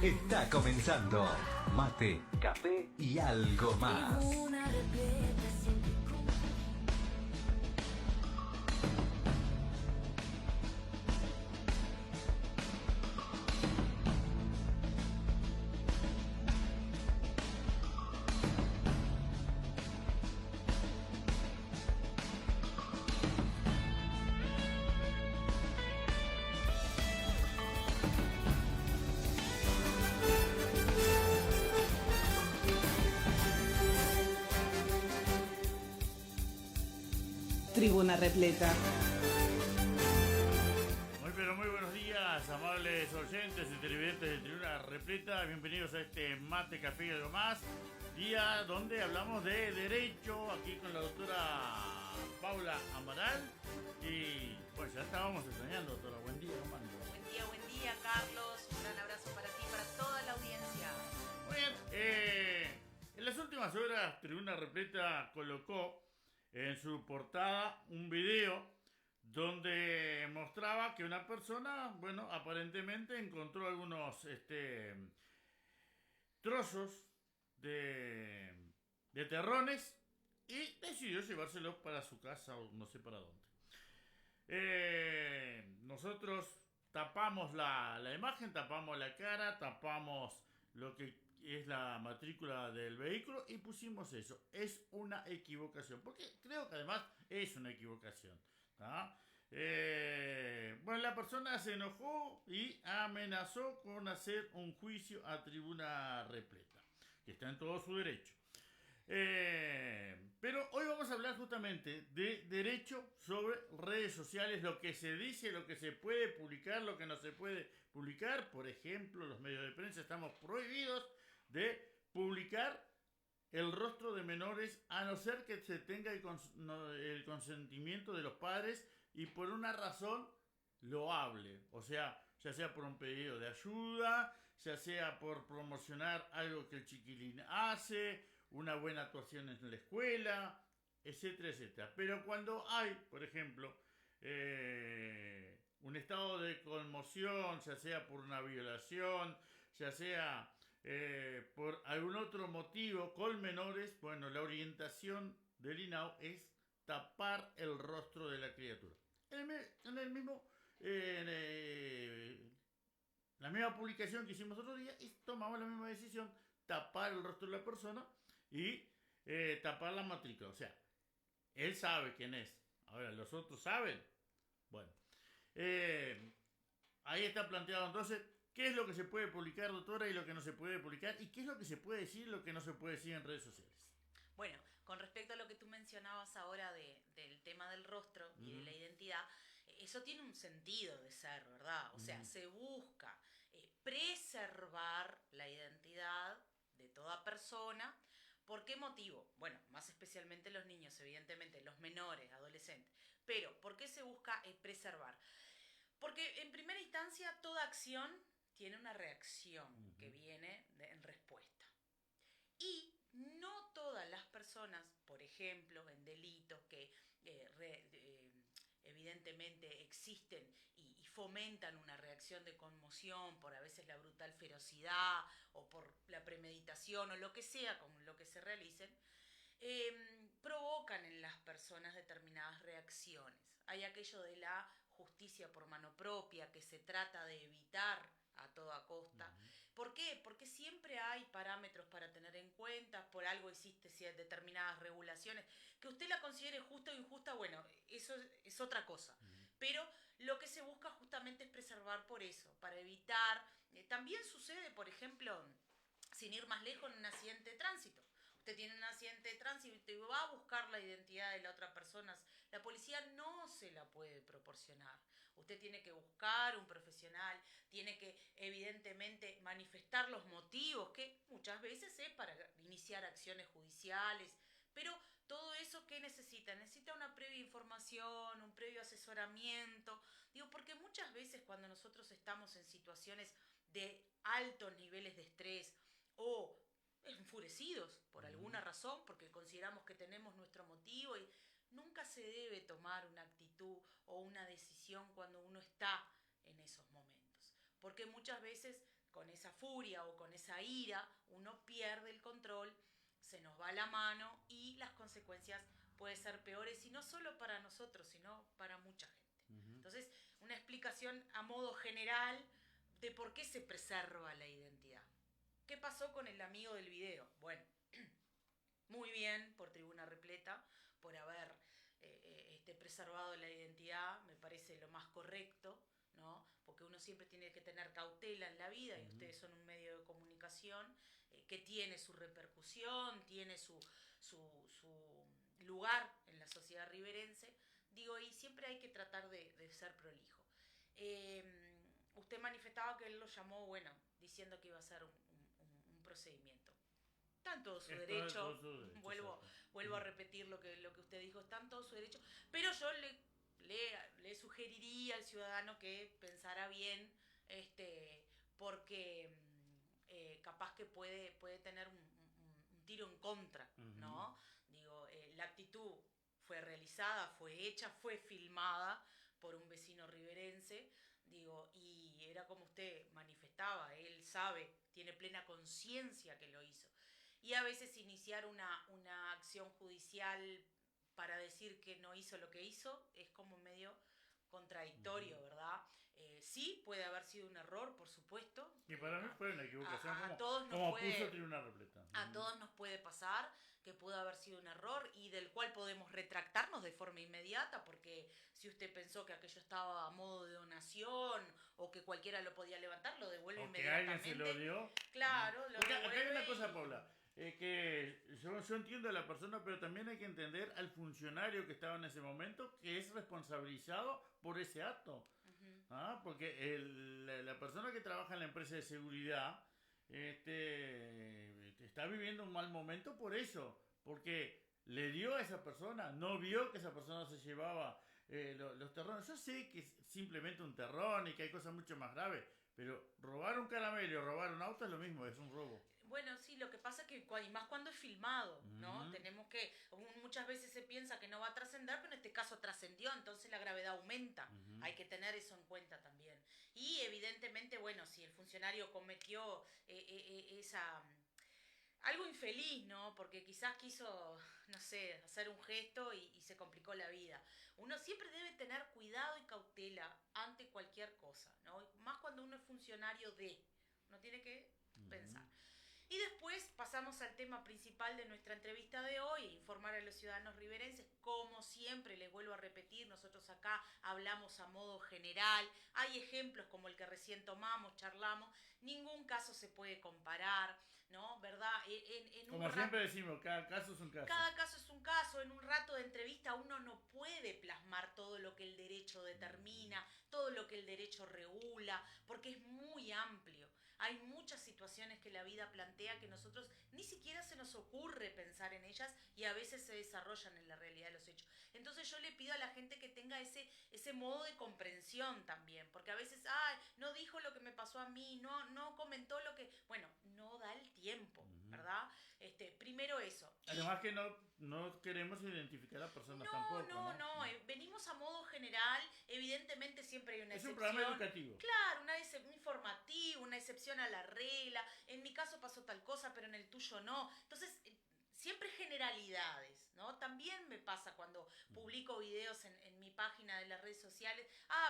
Está comenzando Mate, Café y algo más. Tribuna repleta. Muy buenos días, amables oyentes y televidentes de Tribuna Repleta. Bienvenidos a este Mate, Café y algo más. Día donde hablamos de derecho, aquí con la doctora Paula Amaral. Y pues ya estábamos extrañando, doctora. Buen día, ¿cómo anda? Buen día, Carlos. Un gran abrazo para ti y para toda la audiencia. Muy bien, en las últimas horas Tribuna Repleta colocó en su portada un video donde mostraba que una persona, bueno, aparentemente encontró algunos trozos de terrones y decidió llevárselos para su casa o no sé para dónde. Nosotros tapamos la imagen, tapamos la cara, tapamos lo que es la matrícula del vehículo y pusimos eso. Es una equivocación, porque creo que además es una equivocación, ¿tá? Bueno, la persona se enojó y amenazó con hacer un juicio a Tribuna Repleta, que está en todo su derecho. Pero hoy vamos a hablar justamente de derecho sobre redes sociales, lo que se dice, lo que se puede publicar, lo que no se puede publicar. Por ejemplo, los medios de prensa estamos prohibidos de publicar el rostro de menores a no ser que se tenga el consentimiento de los padres y por una razón loable, o sea, ya sea por un pedido de ayuda, ya sea por promocionar algo que el chiquilín hace, una buena actuación en la escuela, etcétera, etcétera. Pero cuando hay, por ejemplo, un estado de conmoción, ya sea por una violación, ya sea por algún otro motivo con menores, bueno, la orientación del INAU es tapar el rostro de la criatura. En el mismo, la misma publicación que hicimos otro día, y tomamos la misma decisión, tapar el rostro de la persona y tapar la matrícula. O sea, él sabe quién es. Ahora, ¿los otros saben? Bueno, ahí está planteado entonces qué es lo que se puede publicar, doctora, y lo que no se puede publicar, y qué es lo que se puede decir y lo que no se puede decir en redes sociales. Bueno, con respecto a lo que tú mencionabas ahora del tema del rostro y de la identidad, eso tiene un sentido de ser, ¿verdad? O sea, se busca preservar la identidad de toda persona. ¿Por qué motivo? Bueno, más especialmente los niños, evidentemente, los menores, adolescentes. Pero, ¿por qué se busca preservar? Porque en primera instancia toda acción tiene una reacción que viene en respuesta. Y no todas las personas, por ejemplo, en delitos que evidentemente existen y fomentan una reacción de conmoción por a veces la brutal ferocidad o por la premeditación o lo que sea con lo que se realicen, provocan en las personas determinadas reacciones. Hay aquello de la justicia por mano propia que se trata de evitar a toda costa. ¿Por qué? Porque siempre hay parámetros para tener en cuenta, por algo existen determinadas regulaciones. Que usted la considere justa o injusta, bueno, eso es otra cosa. Pero lo que se busca justamente es preservar por eso, para evitar. También sucede, por ejemplo, sin ir más lejos, en un accidente de tránsito. Usted tiene un accidente de tránsito y va a buscar la identidad de la otra persona. La policía no se la puede proporcionar. Usted tiene que buscar un profesional, tiene que evidentemente manifestar los motivos, que muchas veces es para iniciar acciones judiciales. Pero todo eso, ¿qué necesita? Necesita una previa información, un previo asesoramiento. Digo, porque muchas veces cuando nosotros estamos en situaciones de altos niveles de estrés o enfurecidos por alguna razón, porque consideramos que tenemos nuestro motivo y nunca se debe tomar una actitud o una decisión cuando uno está en esos momentos. Porque muchas veces con esa furia o con esa ira, uno pierde el control, se nos va la mano y las consecuencias pueden ser peores, y no solo para nosotros, sino para mucha gente. Entonces, una explicación a modo general de por qué se preserva la identidad. ¿Qué pasó con el amigo del video? Bueno, muy bien por Tribuna Repleta, por haber preservado la identidad, me parece lo más correcto, ¿no? Porque uno siempre tiene que tener cautela en la vida, y ustedes son un medio de comunicación que tiene su repercusión, tiene su lugar en la sociedad riverense, digo, y siempre hay que tratar de ser prolijo. Usted manifestaba que él lo llamó, bueno, diciendo que iba a ser un procedimiento. Está en todo su derecho, vuelvo a repetir lo que usted dijo, está en todo su derecho, pero yo le sugeriría al ciudadano que pensara bien, porque capaz que puede tener un tiro en contra, ¿no? Digo, la actitud fue realizada, fue hecha, fue filmada por un vecino riverense, digo, y era como usted manifestaba, él sabe, tiene plena conciencia que lo hizo. Y a veces iniciar una acción judicial para decir que no hizo lo que hizo es como medio contradictorio, ¿verdad? Sí, puede haber sido un error, por supuesto. Y para mí fue una equivocación, como puso Tribuna Repleta. A todos nos puede pasar que pudo haber sido un error y del cual podemos retractarnos de forma inmediata, porque si usted pensó que aquello estaba a modo de donación o que cualquiera lo podía levantar, lo devuelve inmediatamente. O que alguien se lo dio. Claro, lo devuelve. Acá hay una cosa, Paula. Que yo entiendo a la persona, pero también hay que entender al funcionario que estaba en ese momento, que es responsabilizado por ese acto. Porque la persona que trabaja en la empresa de seguridad está viviendo un mal momento por eso, porque le dio a esa persona, no vio que esa persona se llevaba los terrones. Yo sé que es simplemente un terrón y que hay cosas mucho más graves, pero robar un caramelo y robar un auto es lo mismo, es un robo. Bueno, sí, lo que pasa es que, y más cuando es filmado, ¿no? Tenemos que, muchas veces se piensa que no va a trascender, pero en este caso trascendió, entonces la gravedad aumenta. Hay que tener eso en cuenta también. Y evidentemente, bueno, si el funcionario cometió algo infeliz, ¿no? Porque quizás quiso, no sé, hacer un gesto y se complicó la vida. Uno siempre debe tener cuidado y cautela ante cualquier cosa, ¿no? Más cuando uno es funcionario uno tiene que pensar. Y después pasamos al tema principal de nuestra entrevista de hoy, informar a los ciudadanos riverenses. Como siempre, les vuelvo a repetir, nosotros acá hablamos a modo general, hay ejemplos como el que recién tomamos, charlamos, ningún caso se puede comparar, ¿no? ¿Verdad? Como siempre decimos, cada caso es un caso. Cada caso es un caso. En un rato de entrevista uno no puede plasmar todo lo que el derecho determina, todo lo que el derecho regula, porque es muy amplio. Hay muchas situaciones que la vida plantea que nosotros ni siquiera se nos ocurre pensar en ellas y a veces se desarrollan en la realidad de los hechos. Entonces yo le pido a la gente que tenga ese modo de comprensión también, porque a veces, no dijo lo que me pasó a mí, no comentó lo que... Bueno, no da el tiempo, ¿verdad? Primero eso. Además que no queremos identificar a personas tampoco. No, venimos a modo general, evidentemente siempre hay una excepción. Es un programa educativo. Claro, un informativo, una excepción a la regla, en mi caso pasó tal cosa, pero en el tuyo no. Entonces, siempre generalidades, ¿no? También me pasa cuando publico videos en mi página de las redes sociales,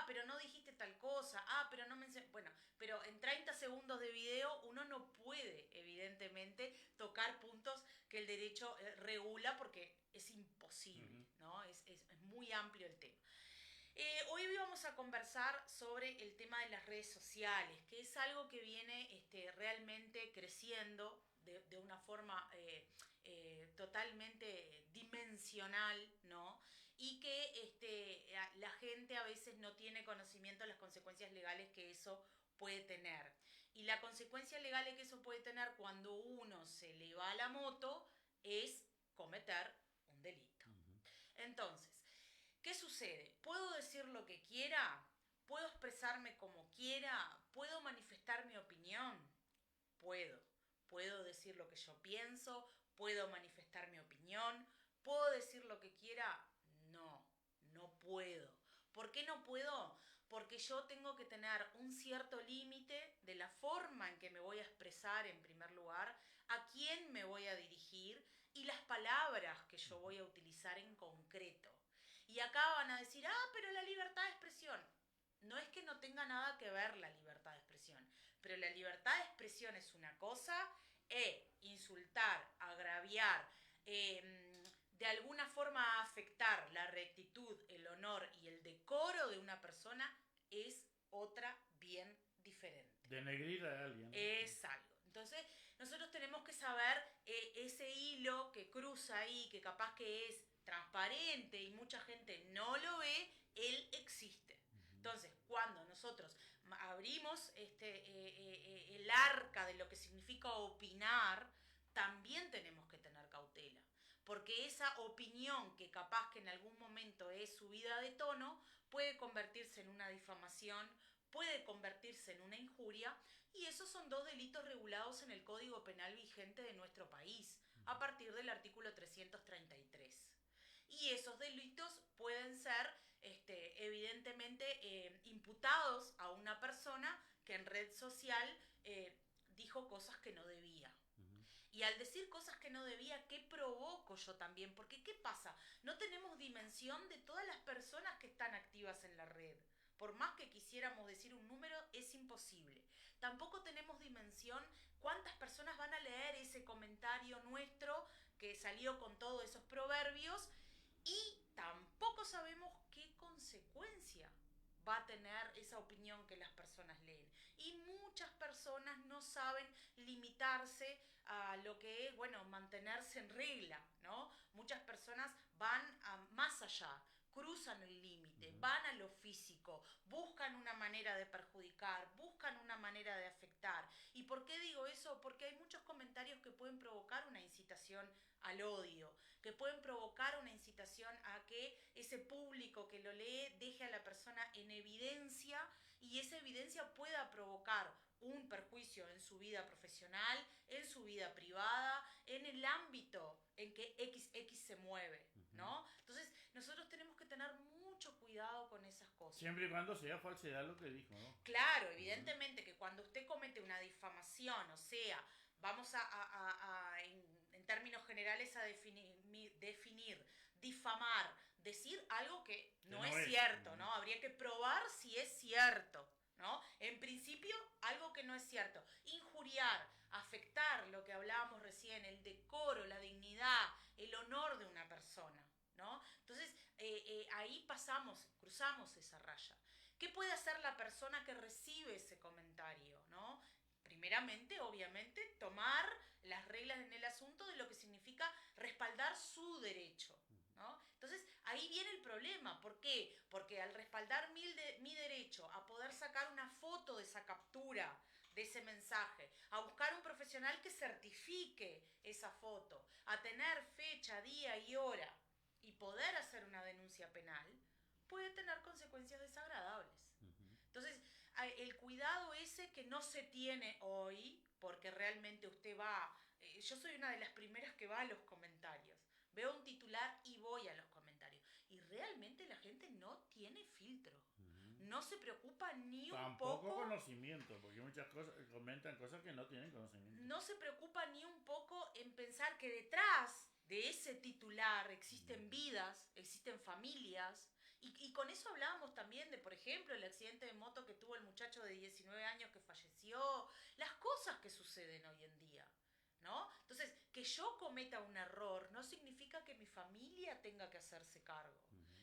pero no dijiste tal cosa, pero no mencioné... Bueno, pero en 30 segundos de video uno no puede, evidentemente, tocar puntos que el derecho regula porque es imposible, ¿no? Es muy amplio el tema. Hoy vamos a conversar sobre el tema de las redes sociales, que es algo que viene realmente creciendo de una forma totalmente dimensional, ¿no? Y que la gente a veces no tiene conocimiento de las consecuencias legales que eso puede tener. Y la consecuencia legal que eso puede tener cuando uno se le va a la moto es cometer un delito. Entonces, ¿qué sucede? ¿Puedo decir lo que quiera? ¿Puedo expresarme como quiera? ¿Puedo manifestar mi opinión? Puedo. ¿Puedo decir lo que yo pienso? ¿Puedo manifestar mi opinión? ¿Puedo decir lo que quiera? No puedo. ¿Por qué no puedo? Porque yo tengo que tener un cierto límite de la forma en que me voy a expresar en primer lugar, a quién me voy a dirigir y las palabras que yo voy a utilizar en concreto. Y acá van a decir, pero la libertad de expresión. No es que no tenga nada que ver la libertad de expresión, pero la libertad de expresión es una cosa, insultar, agraviar, de alguna forma afectar la rectitud, el honor y el decoro de una persona es otra bien diferente. Denegrir a alguien. Es algo. Entonces, nosotros tenemos que saber ese hilo que cruza ahí, que capaz que es transparente y mucha gente no lo ve, él existe. Entonces, cuando nosotros abrimos el arca de lo que significa opinar, también tenemos que tener cautela. Porque esa opinión que capaz que en algún momento es subida de tono, puede convertirse en una difamación, puede convertirse en una injuria, y esos son 2 delitos regulados en el Código Penal vigente de nuestro país, a partir del artículo 333. Y esos delitos pueden ser evidentemente imputados a una persona que en red social dijo cosas que no debía. Y al decir cosas que no debía, ¿qué provoco yo también? Porque ¿qué pasa? No tenemos dimensión de todas las personas que están activas en la red. Por más que quisiéramos decir un número, es imposible. Tampoco tenemos dimensión cuántas personas van a leer ese comentario nuestro que salió con todos esos proverbios, y tampoco sabemos qué consecuencia va a tener esa opinión que las personas leen. Y muchas personas no saben limitarse a lo que es, mantenerse en regla, ¿no? Muchas personas van más allá, cruzan el límite, van a lo físico, buscan una manera de perjudicar, buscan una manera de afectar. ¿Y por qué digo eso? Porque hay muchos comentarios que pueden provocar una incitación al odio, que pueden provocar una incitación a que ese público que lo lee deje a la persona en evidencia, y esa evidencia pueda provocar un perjuicio en su vida profesional, en su vida privada, en el ámbito en que XX se mueve, ¿no? Entonces, nosotros tenemos que tener mucho cuidado con esas cosas. Siempre y cuando sea falsedad lo que dijo, ¿no? Claro, evidentemente que cuando usted comete una difamación, o sea, vamos en términos generales a definir, difamar, decir algo que no es cierto, ¿no? Habría que probar si es cierto, ¿no? En principio, algo que no es cierto. Injuriar, afectar lo que hablábamos recién, el decoro, la dignidad, el honor de una persona, ¿no? Entonces, ahí cruzamos esa raya. ¿Qué puede hacer la persona que recibe ese comentario, ¿no? Primeramente, obviamente, tomar las reglas en el asunto de lo que significa respaldar su derecho, ¿no? Entonces, ahí viene el problema. ¿Por qué? Porque al respaldar mi derecho a poder sacar una foto de esa captura, de ese mensaje, a buscar un profesional que certifique esa foto, a tener fecha, día y hora y poder hacer una denuncia penal, puede tener consecuencias desagradables. Entonces, el cuidado ese que no se tiene hoy, porque realmente usted va, yo soy una de las primeras que va a los comentarios, veo un titular y voy a los comentarios, y realmente la gente no tiene filtro, no se preocupa ni un poco. Tampoco conocimiento, porque muchas cosas comentan cosas que no tienen conocimiento. No se preocupa ni un poco en pensar que detrás de ese titular existen vidas, existen familias. Y con eso hablábamos también de, por ejemplo, el accidente de moto que tuvo el muchacho de 19 años que falleció, las cosas que suceden hoy en día, ¿no? Entonces, que yo cometa un error no significa que mi familia tenga que hacerse cargo.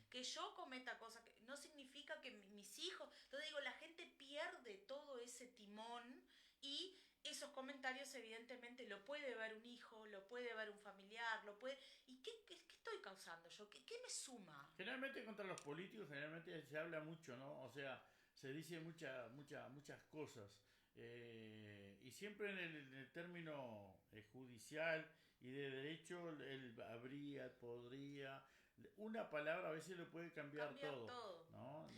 Que yo cometa cosas no significa que mis hijos... Entonces digo, la gente pierde todo ese timón, y esos comentarios evidentemente lo puede ver un hijo, lo puede ver un familiar, lo puede... ¿Y qué estoy causando yo? ¿Qué me suma? Generalmente contra los políticos generalmente se habla mucho, ¿no? O sea, se dice muchas cosas. Y siempre en el término judicial y de derecho, el habría, podría... Una palabra a veces lo puede cambiar todo. ¿No?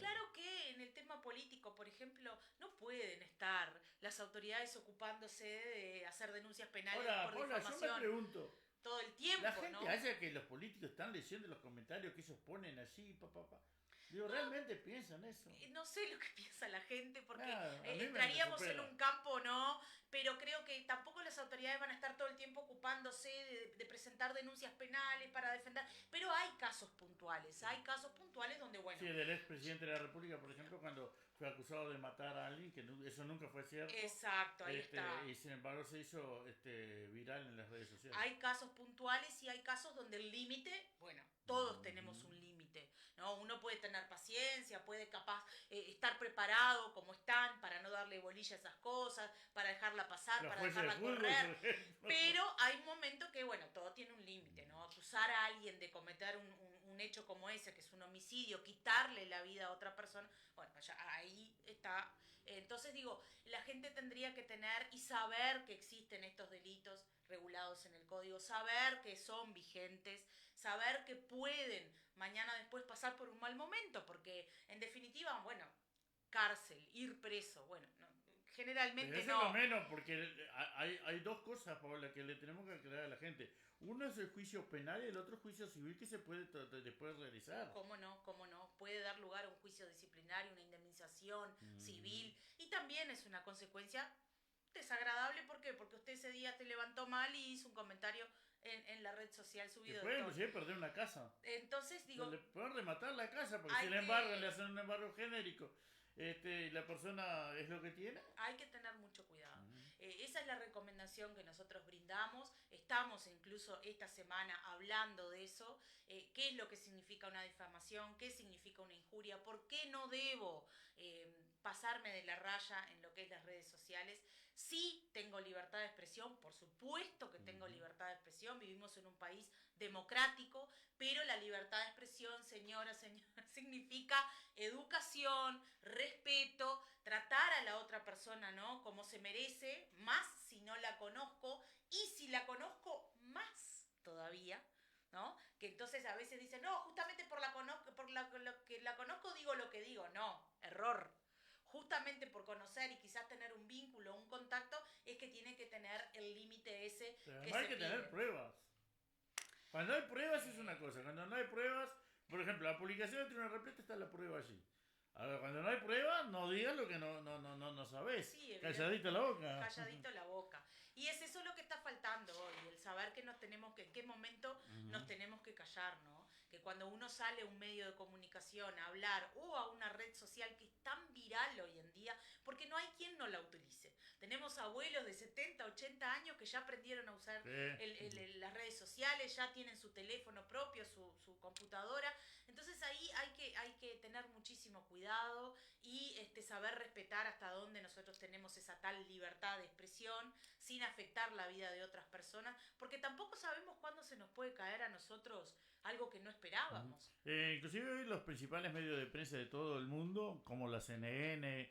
Claro que en el tema político, por ejemplo, no pueden estar las autoridades ocupándose de hacer denuncias penales por difamación. Yo me pregunto, todo el tiempo, la gente ¿no? hace que los políticos están leyendo los comentarios que ellos ponen allí, Digo, ¿realmente piensan eso? No sé lo que piensa la gente, porque Claro, a mí me entraríamos en desespera. un campo, ¿no? Pero creo que tampoco las autoridades van a estar todo el tiempo ocupándose de presentar denuncias penales para defender. Pero hay casos puntuales donde, bueno, Sí, del expresidente de la República, por ejemplo, cuando fue acusado de matar a alguien, que eso nunca fue cierto. exacto, ahí está. Y sin embargo se hizo viral en las redes sociales. Hay casos puntuales y hay casos donde el límite, bueno, todos tenemos un límite, ¿no? Uno puede tener paciencia, puede capaz estar preparado como están para no darle bolilla a esas cosas, para dejarla pasar, Los para jueces de dejarla fútbol, correr. por ejemplo. Pero hay momentos que, bueno, todo tiene un límite, ¿no? Acusar a alguien de cometer un hecho como ese, que es un homicidio, quitarle la vida a otra persona, bueno, ya ahí está. Entonces digo, la gente tendría que tener y saber que existen estos delitos regulados en el código, saber que son vigentes, saber que pueden mañana después pasar por un mal momento, porque en definitiva, bueno, cárcel, ir preso, bueno, no, Pero generalmente eso es lo no. menos, porque hay dos cosas por las que le tenemos que aclarar a la gente. Uno es el juicio penal y el otro juicio civil que se puede después realizar. ¿Cómo no? ¿Cómo no? Puede dar lugar a un juicio disciplinario, una indemnización civil, y también es una consecuencia desagradable. ¿Por qué? Porque usted ese día te levantó mal y hizo un comentario en la red social Que subido puede de tono. inclusive perder una casa. Entonces digo, Le pueden rematar la casa, porque hay si le embargan, que, le hacen un embargo genérico. Y la persona es lo que tiene. hay que tener mucho cuidado. Esa es la recomendación que nosotros brindamos. Estamos incluso esta semana hablando de eso. ¿Qué es lo que significa una difamación? ¿Qué significa una injuria? ¿Por qué no debo pasarme de la raya en lo que es las redes sociales? Sí tengo libertad de expresión, por supuesto que tengo libertad de expresión. Vivimos en un país democrático, pero la libertad de expresión, señora, significa educación, respeto, tratar a la otra persona, ¿no? Como se merece, más si no la conozco, y si la conozco, más todavía, ¿no? Que entonces a veces dicen, no, justamente por lo que la conozco digo lo que digo. No, error. Justamente por conocer y quizás tener un vínculo, un contacto, es que tiene que tener el límite ese Pero que además se hay que pide. tener pruebas. Cuando hay pruebas es una cosa. Cuando no hay pruebas, por ejemplo, la publicación de Tribuna Repleta está la prueba allí. Ahora, cuando no hay pruebas, no digas lo que no sabes. Sí, Calladita la boca. calladito la boca. Y es eso lo que está faltando hoy, el saber que nos tenemos que, en qué momento nos tenemos que callar, ¿no? Que cuando uno sale a un medio de comunicación a hablar o a una red social que es tan viral hoy en día, porque no hay quien no la utilice. Tenemos abuelos de 70, 80 años que ya aprendieron a usar Sí. las redes sociales, ya tienen su teléfono propio, su computadora. Entonces ahí hay que tener muchísimo cuidado y saber respetar hasta dónde nosotros tenemos esa tal libertad de expresión sin afectar la vida de otras personas, porque tampoco sabemos cuándo se nos puede caer a nosotros algo que no esperábamos. Inclusive hoy los principales medios de prensa de todo el mundo, como la CNN,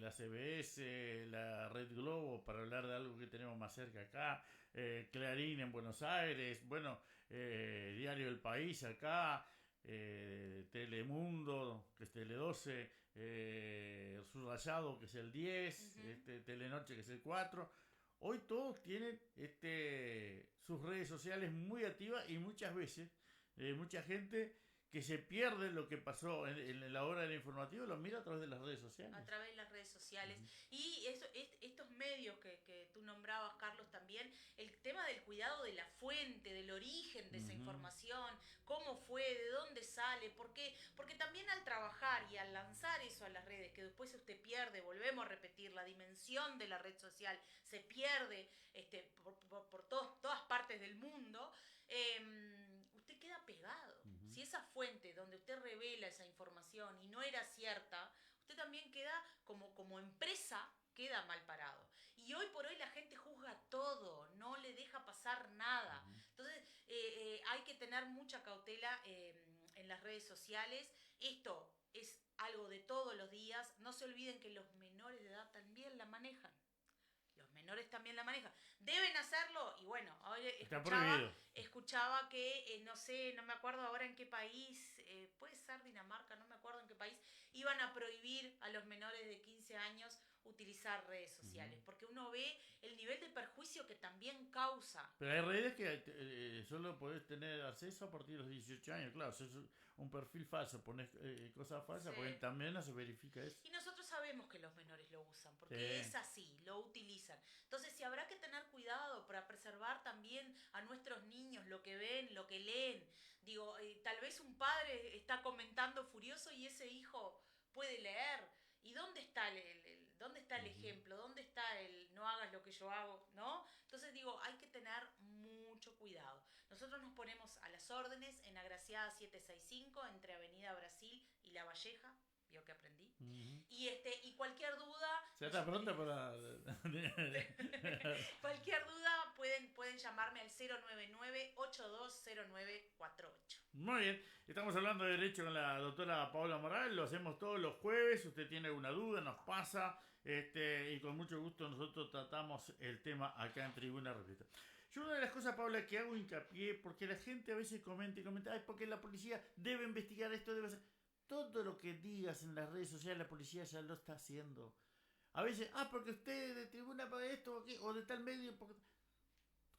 la CBS, la Red Globo, para hablar de algo que tenemos más cerca acá, Clarín en Buenos Aires, bueno, Diario El País acá, Telemundo, que es Tele12, Subrayado, que es el 10, Telenoche, que es el 4. Hoy todos tienen sus redes sociales muy activas y muchas veces mucha gente que se pierde lo que pasó en la hora del informativo lo mira a través de las redes sociales. A través de las redes sociales. Y estos medios que tú nombrabas, Carlos, también, el tema del cuidado de la fuente, del origen de esa información, cómo fue, de dónde sale, por qué. Porque también al trabajar y al lanzar eso a las redes, que después usted pierde, volvemos a repetir, la dimensión de la red social se pierde por todas partes del mundo, usted queda pegado. Si esa fuente donde usted revela esa información y no era cierta, usted también queda como empresa, queda mal parado. Y hoy por hoy la gente juzga todo, no le deja pasar nada. Entonces hay que tener mucha cautela en las redes sociales. Esto es algo de todos los días. No se olviden que los menores de edad también la manejan. Los menores también la manejan. Deben hacerlo, y bueno, ahora escuchaba que, no sé, no me acuerdo ahora en qué país, puede ser Dinamarca, no me acuerdo en qué país, iban a prohibir a los menores de 15 años utilizar redes sociales, porque uno ve el nivel de perjuicio que también causa. Pero hay redes que solo podés tener acceso a partir de los 18 años, claro, si es un perfil falso, pones cosas falsas, Sí. porque también no se verifica eso. Y nosotros sabemos que los menores lo usan, porque Sí. es así, lo utilizan. Entonces, si habrá que tener cuidado para preservar también a nuestros niños lo que ven, lo que leen. Digo, tal vez un padre está comentando furioso y ese hijo puede leer. ¿Y dónde está dónde está el ejemplo? ¿Dónde está el no hagas lo que yo hago? ¿No? Entonces digo, hay que tener mucho cuidado. Nosotros nos ponemos a las órdenes en Agraciada 765, entre Avenida Brasil y La Valleja. ¿Vio que aprendí? Y cualquier duda... ¿Ya está pronta para...? Cualquier duda pueden llamarme al 099-820948. Muy bien, estamos hablando de derecho con la doctora Paola Morales, lo hacemos todos los jueves, si usted tiene alguna duda nos pasa, y con mucho gusto nosotros tratamos el tema acá en Tribuna Repleta. Yo una de las cosas, Paola, que hago hincapié, porque la gente a veces comenta, ay, porque la policía debe investigar esto, debe hacer... Todo lo que digas en las redes sociales, la policía ya lo está haciendo. A veces, porque usted de tribuna para esto o de tal medio... Porque...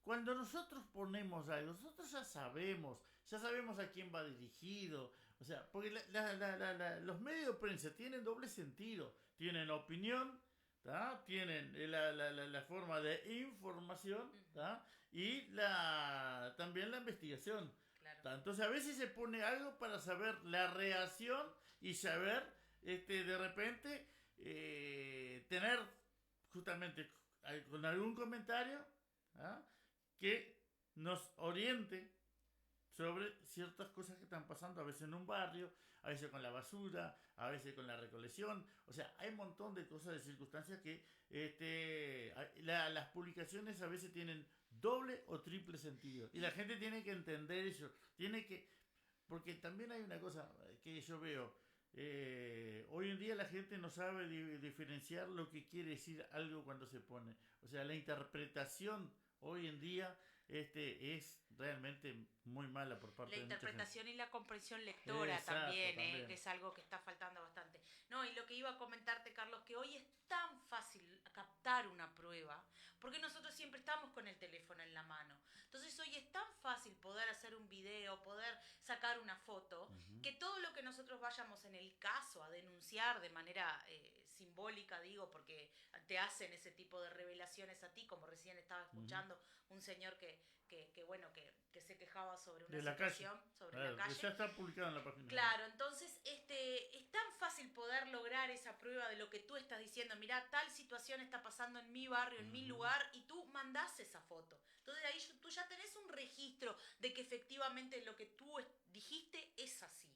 Cuando nosotros ponemos algo, nosotros ya sabemos a quién va dirigido. O sea, porque los medios de prensa tienen doble sentido. Tienen opinión, ¿tá? Tienen la forma de información, ¿tá? Y también la investigación. Claro. Entonces a veces se pone algo para saber la reacción y saber, de repente, tener justamente con algún comentario, ¿ah?, que nos oriente sobre ciertas cosas que están pasando, a veces en un barrio, a veces con la basura, a veces con la recolección. O sea, hay un montón de cosas, de circunstancias que las publicaciones a veces tienen doble o triple sentido. Y la gente tiene que entender eso. Porque también hay una cosa que yo veo. Hoy en día la gente no sabe diferenciar lo que quiere decir algo cuando se pone. O sea, la interpretación hoy en día es realmente muy mala por parte la de mucha interpretación y la comprensión lectora. Exacto, también, también. que es algo que está faltando bastante. No, y lo que iba a comentarte, Carlos, que hoy es tan fácil captar una prueba, porque nosotros siempre estamos con el teléfono en la mano. Entonces hoy es tan fácil poder hacer un video, poder sacar una foto, que todo lo que nosotros vayamos en el caso a denunciar de manera simbólica, digo, porque te hacen ese tipo de revelaciones a ti, como recién estaba escuchando un señor que se quejaba sobre una De la situación, calle. sobre la calle. Ya está publicado en la página. Claro, entonces es tan fácil poder lograr esa prueba de lo que tú estás diciendo. Mirá, tal situación está pasando en mi barrio, en mi lugar, y tú mandás esa foto. Entonces ahí tú ya tenés un registro de que efectivamente lo que tú dijiste es así.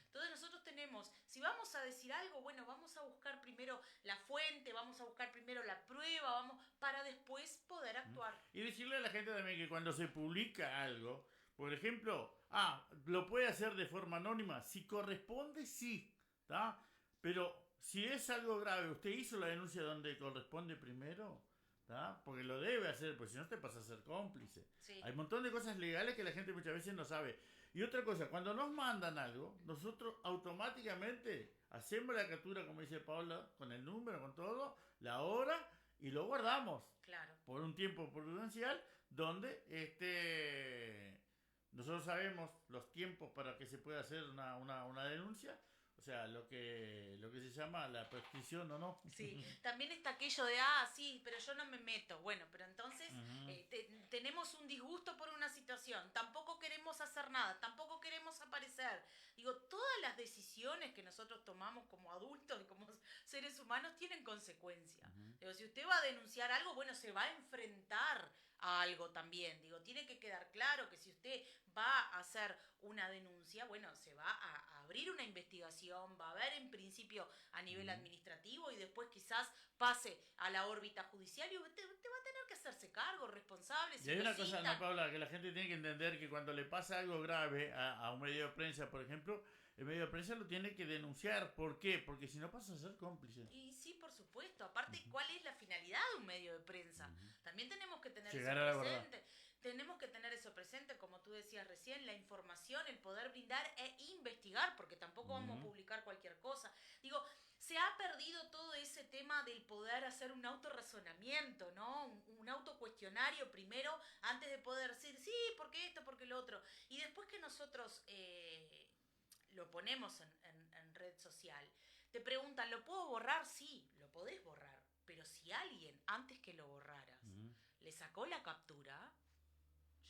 Entonces nosotros tenemos, si vamos a decir algo, bueno, vamos a buscar primero la fuente, vamos a buscar primero la prueba, para después poder actuar. Y decirle a la gente también que cuando se publica algo, por ejemplo, lo puede hacer de forma anónima, si corresponde, sí, ¿tá? Pero si es algo grave, usted hizo la denuncia donde corresponde primero, ¿tá? Porque lo debe hacer, porque si no te pasa a ser cómplice. Sí. Hay un montón de cosas legales que la gente muchas veces no sabe. Y otra cosa, cuando nos mandan algo, nosotros automáticamente hacemos la captura, como dice Paula, con el número, con todo, la hora, y lo guardamos. Claro. Por un tiempo prudencial, donde nosotros sabemos los tiempos para que se pueda hacer una denuncia. O sea, lo que se llama la prescripción o no. Sí, también está aquello de, sí, pero yo no me meto. Bueno, pero entonces tenemos un disgusto por una situación, tampoco queremos hacer nada, tampoco queremos aparecer. Digo, todas las decisiones que nosotros tomamos como adultos y como seres humanos tienen consecuencias. Digo, si usted va a denunciar algo, bueno, se va a enfrentar a algo también. Digo, tiene que quedar claro que si usted va a hacer una denuncia, bueno, se va a abrir una investigación, va a haber en principio a nivel administrativo y después quizás pase a la órbita judicial y usted va a tener que hacerse cargo, responsable. Y hay una cosa, ¿no, Paula? Que la gente tiene que entender que cuando le pasa algo grave a un medio de prensa, por ejemplo, el medio de prensa lo tiene que denunciar. ¿Por qué? Porque si no pasa a ser cómplice. Y sí, por supuesto. Aparte, ¿cuál es la finalidad de un medio de prensa? También tenemos que tener Llegar a la eso verdad. presente. Tenemos que tener eso presente, como tú decías recién, la información, el poder brindar e investigar, porque tampoco vamos a publicar cualquier cosa. Digo, se ha perdido todo ese tema del poder hacer un autorrazonamiento, ¿no? Un autocuestionario primero, antes de poder decir, sí, porque esto, porque lo otro. Y después que nosotros lo ponemos en red social, te preguntan, ¿lo puedo borrar? Sí, lo podés borrar. Pero si alguien, antes que lo borraras, le sacó la captura,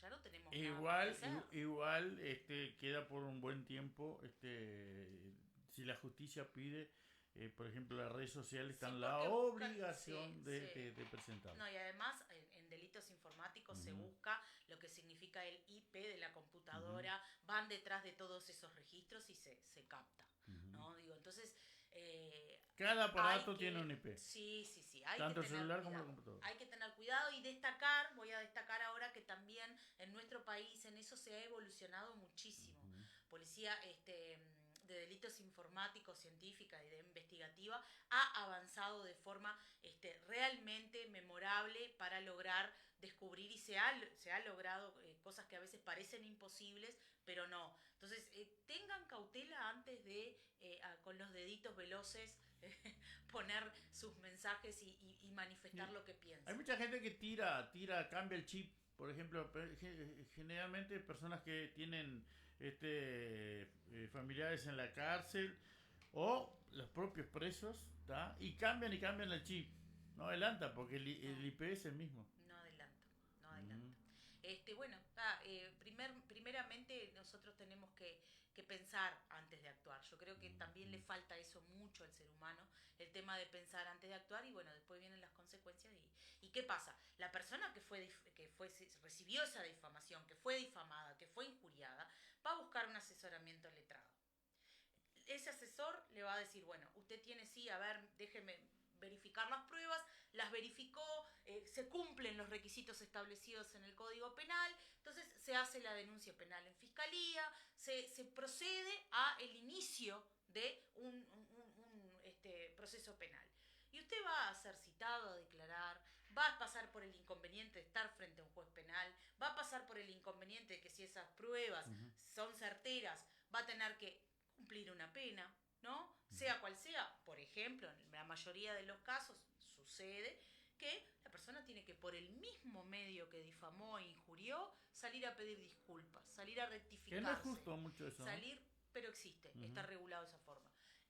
ya no tenemos nada que hacer. Igual queda por un buen tiempo, si la justicia pide, por ejemplo, las redes sociales están la obligación de presentar. No, y además en delitos informáticos se busca lo que significa el IP de la computadora, van detrás de todos esos registros y se capta, ¿no? Digo, entonces... cada aparato tiene un IP. Sí. Tanto el celular como la computadora. Hay que tener cuidado y voy a destacar ahora que también en nuestro país en eso se ha evolucionado muchísimo. Policía de delitos informáticos, científica y de investigativa ha avanzado de forma realmente memorable para lograr descubrir y se ha logrado cosas que a veces parecen imposibles, pero no. Entonces, tengan cautela antes de, con los deditos veloces, poner sus mensajes y manifestar lo que piensan. Hay mucha gente que cambia el chip. Por ejemplo, generalmente personas que tienen familiares en la cárcel o los propios presos, ¿tá? Y cambian el chip. No adelanta porque el IP es el mismo. No adelanta. Bueno, primeramente nosotros tenemos que pensar antes de actuar. Yo creo que también le falta eso mucho al ser humano, el tema de pensar antes de actuar y bueno, después vienen las consecuencias y ¿qué pasa? La persona que recibió esa difamación, que fue difamada, que fue injuriada, va a buscar un asesoramiento letrado. Ese asesor le va a decir, bueno, usted tiene déjeme verificar las pruebas, las verificó, se cumplen los requisitos establecidos en el Código Penal, entonces se hace la denuncia penal en fiscalía, se procede a el inicio de un proceso penal. Y usted va a ser citado a declarar, va a pasar por el inconveniente de estar frente a un juez penal, va a pasar por el inconveniente de que si esas pruebas son certeras, va a tener que cumplir una pena, ¿no? Sea cual sea, por ejemplo, en la mayoría de los casos sucede que la persona tiene que, por el mismo medio que difamó e injurió, salir a pedir disculpas, salir a rectificarse. Que no es justo mucho eso. Pero existe, está regulado de esa forma.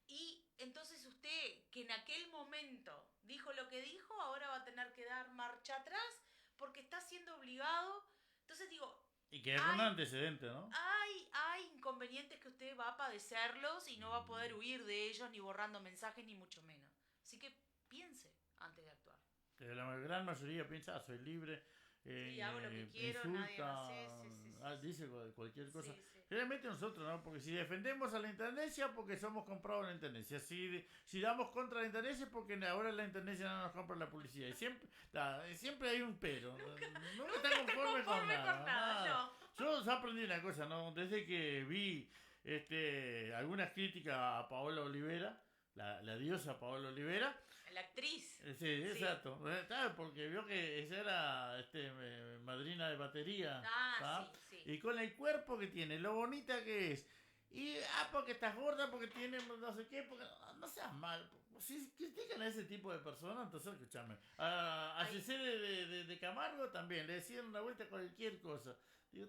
Y entonces usted, que en aquel momento dijo lo que dijo, ahora va a tener que dar marcha atrás porque está siendo obligado. Entonces digo... Y que es un antecedente, ¿no? Hay inconvenientes que usted va a padecerlos y no va a poder huir de ellos ni borrando mensajes ni mucho menos. Así que piense antes de actuar. La gran mayoría piensa, soy libre, hago lo que quiero, insulta, dice cualquier cosa. Generalmente nosotros, ¿no? Porque si defendemos a la intendencia, porque somos comprados en la intendencia. Si damos contra la intendencia, porque ahora la intendencia no nos compra la policía. Y siempre hay un pero. Nunca está conforme con nada. No. Yo aprendí una cosa, ¿no? Desde que vi algunas críticas a Paola Olivera, la diosa Paola Olivera. La actriz. Sí, exacto. Porque vio que ella era madrina de batería. Sí. Y con el cuerpo que tiene, lo bonita que es. Y, porque estás gorda, porque tiene no sé qué, porque no seas mal. Si critican a ese tipo de personas, entonces escúchame. A Cecé de Camargo también, le decían una vuelta cualquier cosa. Digo,